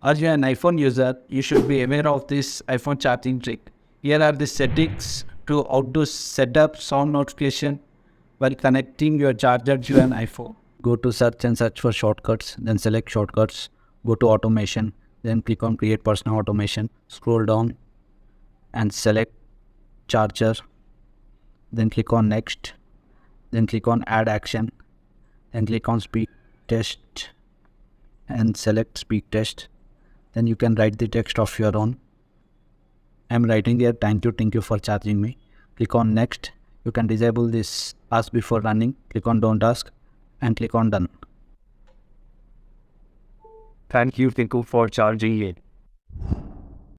As you're an iPhone user, you should be aware of this iPhone charging trick. Here are the settings to how to set up sound notification while connecting your charger to an iPhone. Go to search and search for shortcuts, then select shortcuts, go to automation, then click on create personal automation, scroll down and select charger, then click on next, then click on add action, then click on speed test and select speed test. Then you can write the text of your own. I'm writing here, thank you for charging me. Click on next. You can disable this ask before running. Click on don't ask and click on done. Thank you, Tinku, for charging me.